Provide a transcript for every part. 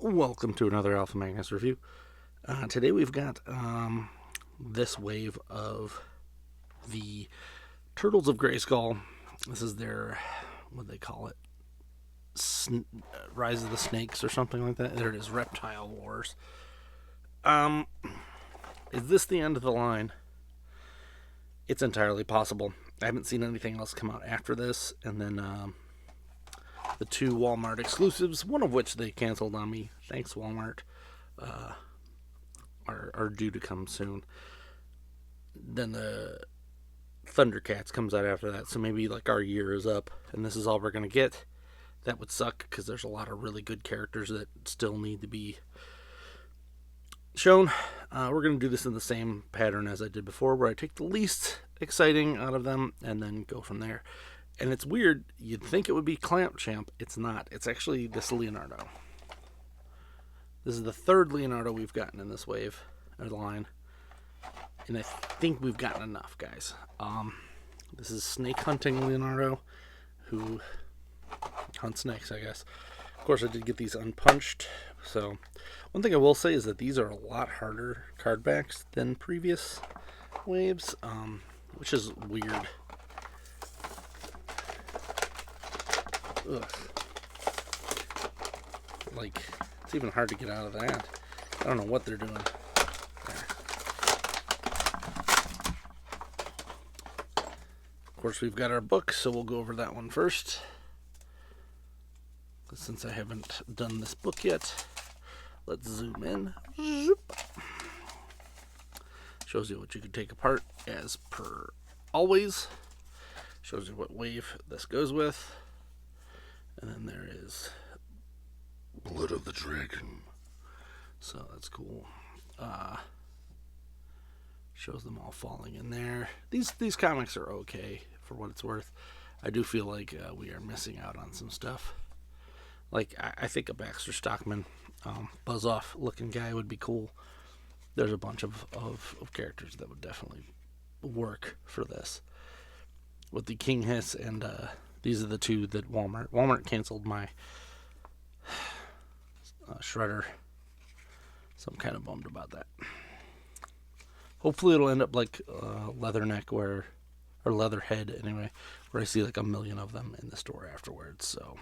Welcome to another Alpha Magnus review. Today we've got this wave of the Turtles of Grayskull. This is their, what do they call it? Rise of the Snakes or something like that. There it is, Reptile Wars. Is this the end of the line? It's entirely possible. I haven't seen anything else come out after this, and then the two Walmart exclusives, one of which they canceled on me. Thanks, Walmart. Are due to come soon. Then the Thundercats comes out after that, so maybe like our year is up, and this is all we're gonna get. That would suck because there's a lot of really good characters that still need to be shown. We're gonna do this in the same pattern as I did before, where I take the least exciting out of them and then go from there. And it's weird, you'd think it would be Clamp Champ. It's not. It's actually this Leonardo. This is the third Leonardo we've gotten in this wave, or line. And I think we've gotten enough, guys. This is Snake Hunting Leonardo, who hunts snakes, I guess. Of course, I did get these unpunched. So, one thing I will say is that these are a lot harder card backs than previous waves, which is weird. Ugh. Like, it's even hard to get out of that. I don't know what they're doing. There. Of course, we've got our book, so we'll go over that one first. Since I haven't done this book yet, let's zoom in. Zoop. Shows you what you can take apart as per always. Shows you what wave this goes with. And then there is Blood of the Dragon. So that's cool. Shows them all falling in there. These comics are okay for what it's worth. I do feel like we are missing out on some stuff. Like, I think a Baxter Stockman buzz-off looking guy would be cool. There's a bunch of characters that would definitely work for this. With the King Hiss and these are the two that Walmart canceled my Shredder. So I'm kind of bummed about that. Hopefully it'll end up like Leatherneck or Leatherhead anyway, where I see like a million of them in the store afterwards. So,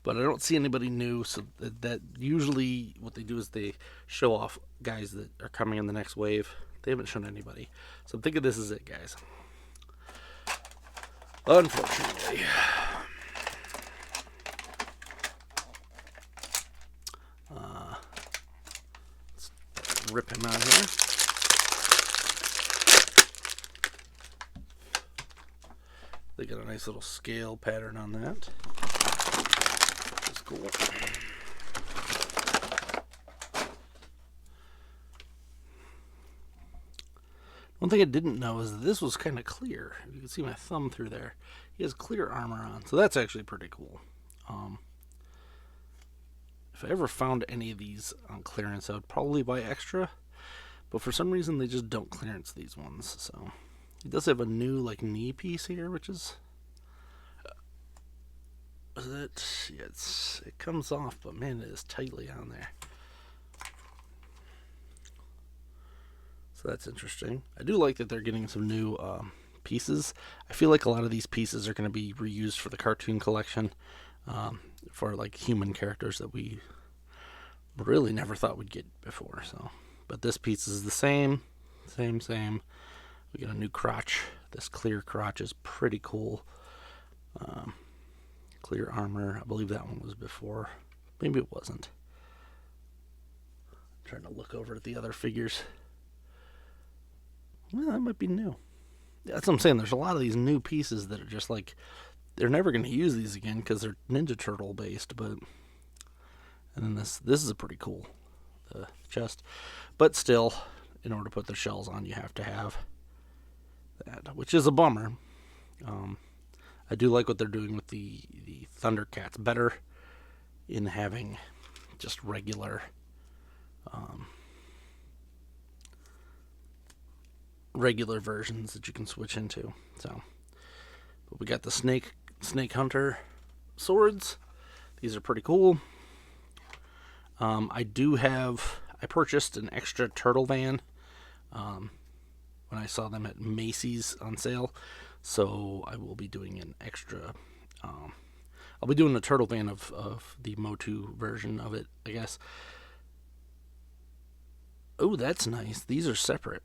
but I don't see anybody new. So that usually what they do is they show off guys that are coming in the next wave. They haven't shown anybody. So I'm thinking this is it, guys. Unfortunately. Let's rip him out here. They got a nice little scale pattern on that. That's cool. One thing I didn't know is that this was kind of clear. You can see my thumb through there. He has clear armor on, so that's actually pretty cool. If I ever found any of these on clearance, I would probably buy extra. But for some reason, they just don't clearance these ones. So he does have a new like knee piece here, which is it? Yeah, it comes off, but man, it is tightly on there. So that's interesting. I do like that they're getting some new pieces. I feel like a lot of these pieces are going to be reused for the cartoon collection, for like human characters that we really never thought we'd get before. So, but this piece is the same. We get a new crotch. This clear crotch is pretty cool. Clear armor. I believe that one was before. Maybe it wasn't. I'm trying to look over at the other figures. Well, that might be new. That's what I'm saying. There's a lot of these new pieces that are just like, they're never going to use these again because they're Ninja Turtle based. But and then this is a pretty cool chest. But still, in order to put the shells on, you have to have that, which is a bummer. I do like what they're doing with the Thundercats better in having just regular versions that you can switch into. So, but we got the Snake Hunter swords. These are pretty cool. I purchased an extra turtle van when I saw them at Macy's on sale. So I will be doing an extra. I'll be doing a turtle van of the motu version of it, I guess. Oh, that's nice. These are separate.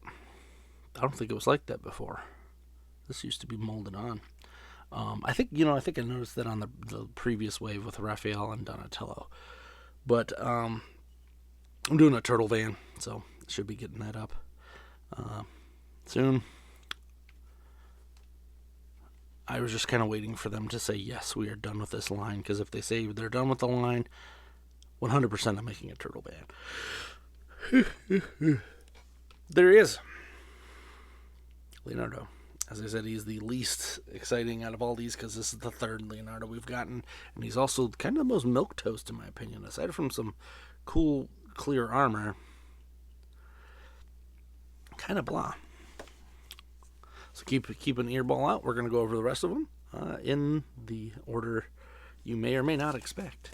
I don't think it was like that before. This used to be molded on. I think I noticed that on the previous wave with Raphael and Donatello. But I'm doing a turtle van, so should be getting that up soon. I was just kind of waiting for them to say, yes, we are done with this line. Because if they say they're done with the line, 100% I'm making a turtle band. There he is. Leonardo. As I said, he's the least exciting out of all these because this is the third Leonardo we've gotten. And he's also kind of the most milquetoast, in my opinion. Aside from some cool, clear armor, kind of blah. So keep an earball out. We're going to go over the rest of them in the order you may or may not expect.